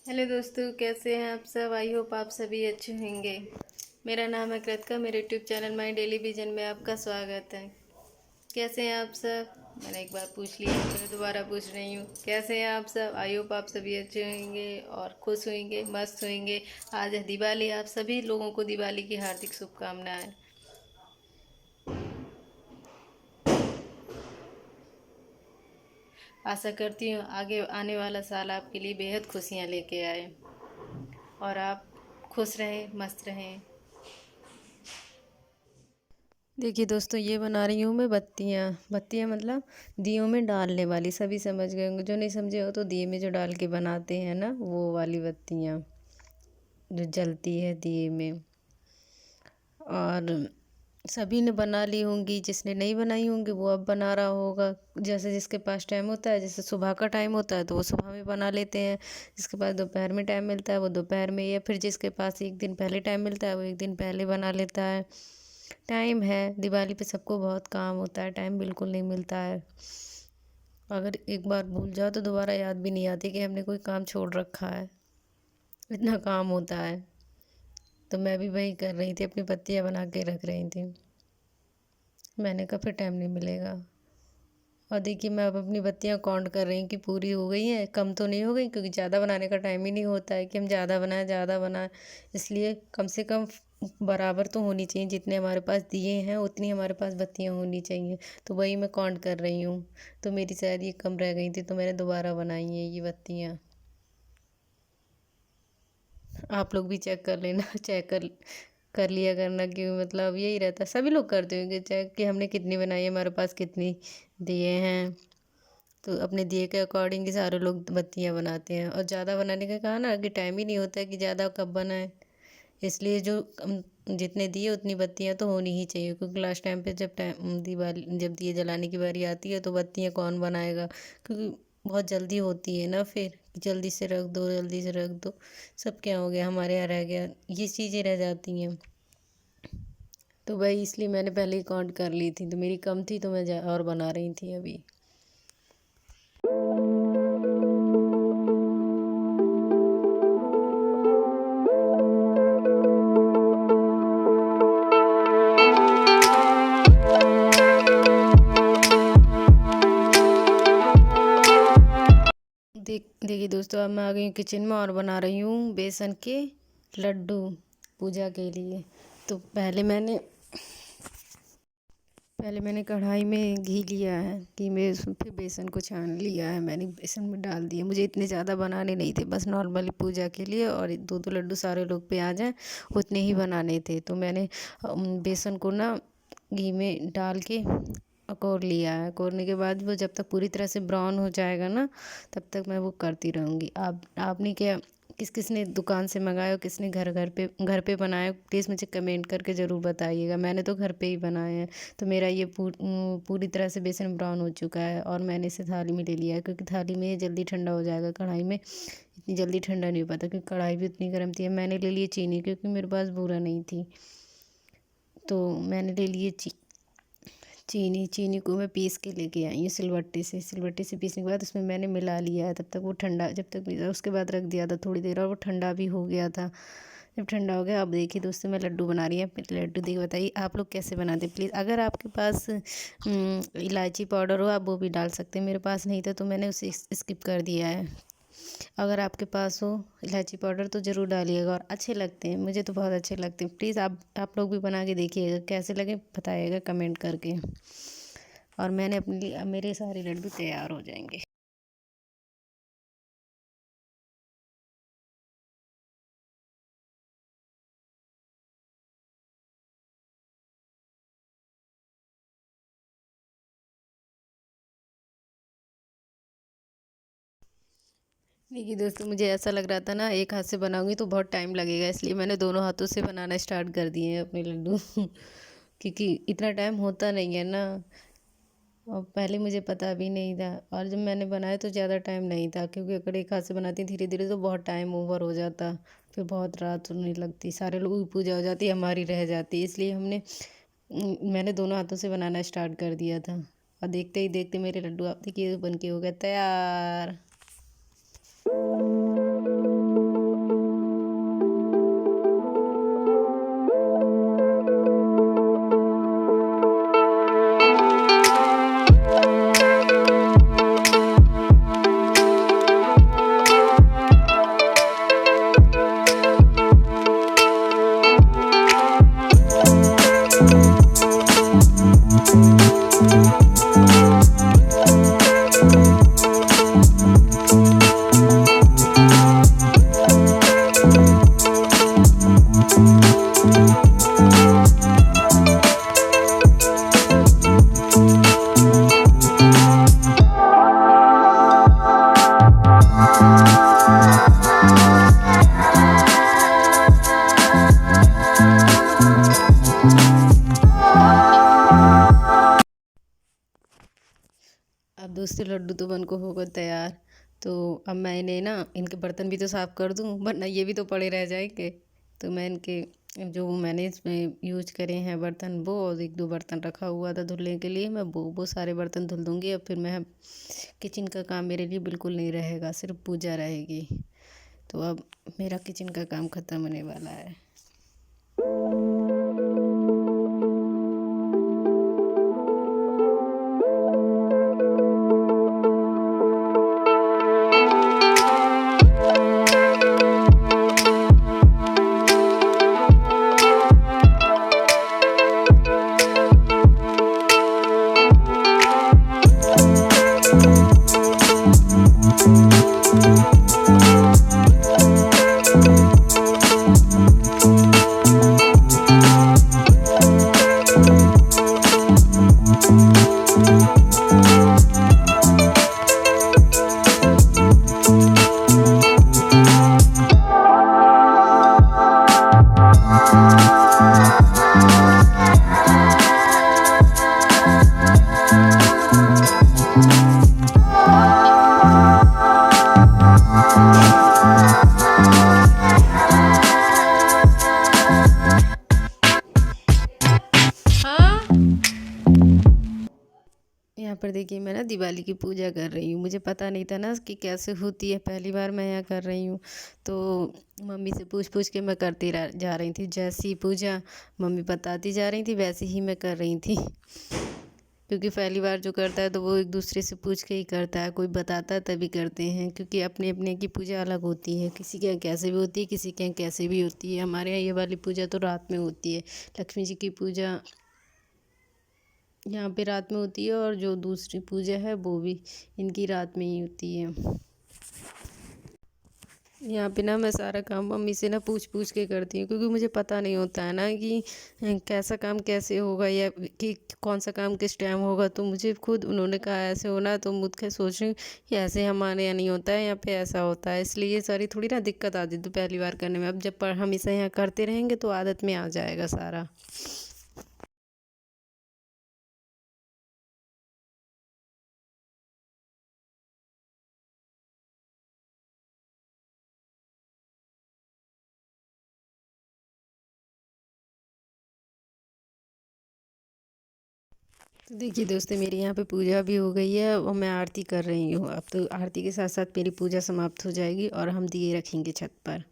Hello दोस्तों, कैसे हैं आप सब। आई होप आप सभी अच्छे होंगे। मेरा नाम है कृतिका। मेरे YouTube channel my daily vision में आपका स्वागत है। कैसे हैं आप सब। मैंने एक बार पूछ लिया, मैं दोबारा पूछ रही हूँ, कैसे हैं आप सब। आई होप आप सभी अच्छे होंगे और खुश होंगे, मस्त होंगे। आज है दिवाली। आप सभी लोगों को दिवाली की हार्दिक शुभकामनाएं। आशा करती हूँ आगे आने वाला साल आपके लिए बेहद खुशियाँ लेके आए और आप खुश रहें, मस्त रहें। देखिए दोस्तों, ये बना रही हूँ मैं बत्तियाँ। बत्तियाँ मतलब दियों में डालने वाली। सभी समझ गए होंगे, जो नहीं समझे हो तो दिए में जो डाल के बनाते हैं ना, वो वाली बत्तियाँ जो जलती है दिए में। और सभी ने बना ली होंगी, जिसने नहीं बनाई होंगी वो अब बना रहा होगा। जैसे जिसके पास टाइम होता है, जैसे सुबह का टाइम होता है तो वो सुबह में बना लेते हैं। जिसके पास दोपहर में टाइम मिलता है वो दोपहर में, या फिर जिसके पास एक दिन पहले टाइम मिलता है वो एक दिन पहले बना लेता है। टाइम है, दिवाली पे सबको बहुत काम होता है, टाइम बिल्कुल नहीं मिलता है। अगर एक बार भूल जाओ तो दोबारा याद भी नहीं आती कि हमने कोई काम छोड़ रखा है। इतना काम होता है। तो मैं भी वही कर रही थी, अपनी पत्तियाँ बना के रख रही थी। मैंने कहा फिर टाइम नहीं मिलेगा। और देखिए, मैं अब अपनी बत्तियाँ काउंट कर रही हूँ कि पूरी हो गई हैं, कम तो नहीं हो गई, क्योंकि ज़्यादा बनाने का टाइम ही नहीं होता है कि हम ज़्यादा बनाएं ज़्यादा बनाएं। इसलिए कम से कम बराबर तो होनी चाहिए। जितने हमारे पास दिए हैं उतनी हमारे पास बत्तियाँ होनी चाहिए। तो वही मैं काउंट कर रही हूँ। तो मेरी शायद ये कम रह गई थी, तो मैंने दोबारा बनाई हैं ये बत्तियाँ। आप लोग भी चेक कर लेना चेक कर कर लिया करना, कि मतलब यही रहता है, सभी लोग करते होंगे चेक कि हमने कितनी बनाई है, हमारे पास कितनी दिए हैं। तो अपने दिए के अकॉर्डिंग ही सारे लोग बत्तियाँ बनाते हैं। और ज़्यादा बनाने का कहा ना कि टाइम ही नहीं होता है कि ज़्यादा कब बनाए। इसलिए जो जितने दिए उतनी बत्तियाँ तो होनी ही चाहिए, क्योंकि लास्ट टाइम पे जब टाइम दिवाली जब दिए जलाने की बारी आती है तो बत्तियाँ कौन बनाएगा। क्योंकि बहुत जल्दी होती है ना, फिर जल्दी से रख दो जल्दी से रख दो। सब क्या हो गया, हमारे यहाँ रह गया, ये चीज़ें रह जाती हैं। तो वही इसलिए मैंने पहले ही काउंट कर ली थी, तो मेरी कम थी तो मैं और बना रही थी अभी। देखिए दोस्तों, अब मैं आ गई हूँ किचन में और बना रही हूँ बेसन के लड्डू पूजा के लिए। तो पहले मैंने कढ़ाई में घी लिया है, घी में उसमें फिर बेसन को छान लिया है, मैंने बेसन में डाल दिया। मुझे इतने ज़्यादा बनाने नहीं थे, बस नॉर्मली पूजा के लिए, और दो दो लड्डू सारे लोग पे आ जाएं उतने ही बनाने थे। तो मैंने बेसन को ना घी में डाल के कौर लिया है। कौरने के बाद वो जब तक पूरी तरह से ब्राउन हो जाएगा ना, तब तक मैं वो करती रहूँगी। आपने क्या, किस किस ने दुकान से मंगाया और किसने घर पे बनाया, प्लीज़ मुझे कमेंट करके ज़रूर बताइएगा। मैंने तो घर पे ही बनाए हैं। तो मेरा ये पूरी तरह से बेसन ब्राउन हो चुका है और मैंने इसे थाली में ले लिया है, क्योंकि थाली में ये जल्दी ठंडा हो जाएगा। कढ़ाई में इतनी जल्दी ठंडा नहीं हो पाता, क्योंकि कढ़ाई भी उतनी गर्म थी। मैंने ले लिए चीनी, क्योंकि मेरे पास बूरा नहीं थी। तो मैंने ले लिए चीनी। चीनी को मैं पीस के लेके आई हूँ सिलबट्टे से पीसने के बाद उसमें मैंने मिला लिया है। तब तक वो ठंडा, जब तक उसके बाद रख दिया था थोड़ी देर और वो ठंडा भी हो गया था। जब ठंडा हो गया, अब देखिए दोस्तों, मैं लड्डू बना रही हूँ। लड्डू देख बताइए आप लोग कैसे बनाते हैं प्लीज़। अगर आपके पास इलायची पाउडर हो, आप वो भी डाल सकते हैं। मेरे पास नहीं था तो मैंने उसे स्किप कर दिया है। अगर आपके पास हो इलायची पाउडर तो ज़रूर डालिएगा, और अच्छे लगते हैं, मुझे तो बहुत अच्छे लगते हैं। प्लीज़ आप लोग भी बना के देखिएगा, कैसे लगे बताइएगा कमेंट करके। और मैंने अपने लिए, अब मेरे सारे लड्डू तैयार हो जाएंगे। देखिए दोस्तों, मुझे ऐसा लग रहा था ना एक हाथ से बनाऊंगी तो बहुत टाइम लगेगा, इसलिए मैंने दोनों हाथों से बनाना स्टार्ट कर दिए हैं अपने लड्डू क्योंकि इतना टाइम होता नहीं है ना। और पहले मुझे पता भी नहीं था, और जब मैंने बनाया तो ज़्यादा टाइम नहीं था, क्योंकि अगर एक हाथ से बनाती धीरे धीरे तो बहुत टाइम ओवर हो जाता। फिर बहुत रात होने लगती, सारे लोगों की पूजा हो जाती, हमारी रह जाती। इसलिए मैंने दोनों हाथों से बनाना स्टार्ट कर दिया था। और देखते ही देखते मेरे लड्डू आप देखिए बन के हो गए तैयार। लड्डू तो बन को हो गए तैयार। तो अब मैं इन्हें ना इनके बर्तन भी तो साफ़ कर दूँ, वरना ये भी तो पड़े रह जाएंगे। तो मैं इनके जो मैंने इसमें यूज करे हैं बर्तन वो, और एक दो बर्तन रखा हुआ था धुलने के लिए, मैं वो सारे बर्तन धुल दूँगी। अब फिर मैं किचन का काम मेरे लिए बिल्कुल नहीं रहेगा, सिर्फ पूजा रहेगी। तो अब मेरा किचन का काम ख़त्म होने वाला है। यहाँ पर देखिए मैं ना दिवाली की पूजा कर रही हूँ। मुझे पता नहीं था ना कि कैसे होती है, पहली बार मैं यहाँ कर रही हूँ। तो मम्मी से पूछ पूछ के मैं करती जा रही थी। जैसी पूजा मम्मी बताती जा रही थी वैसे ही मैं कर रही थी। क्योंकि पहली बार जो करता है तो वो एक दूसरे से पूछ के ही करता है, कोई बताता है तभी करते हैं। क्योंकि अपने अपने की पूजा अलग होती है, किसी के यहाँ कैसे भी होती है, किसी के यहाँ कैसे भी होती है। हमारे यहाँ ये वाली पूजा तो रात में होती है। लक्ष्मी जी की पूजा यहाँ पे रात में होती है, और जो दूसरी पूजा है वो भी इनकी रात में ही होती है। यहाँ पे ना मैं सारा काम मम्मी से ना पूछ पूछ के करती हूँ, क्योंकि मुझे पता नहीं होता है ना कि कैसा काम कैसे होगा, या कि कौन सा काम किस टाइम होगा। तो मुझे खुद उन्होंने कहा ऐसे होना है, तो मुझे सोच रही हूँ कि ऐसे हमारे यहाँ नहीं होता है, यहाँ पे ऐसा होता है। इसलिए ये सारी थोड़ी ना दिक्कत आती थी पहली बार करने में। अब जब पर हमेशा यहाँ करते रहेंगे तो आदत में आ जाएगा सारा। तो देखिए दोस्तों, मेरी यहाँ पे पूजा भी हो गई है और मैं आरती कर रही हूँ। अब तो आरती के साथ साथ मेरी पूजा समाप्त हो जाएगी और हम दिए रखेंगे छत पर।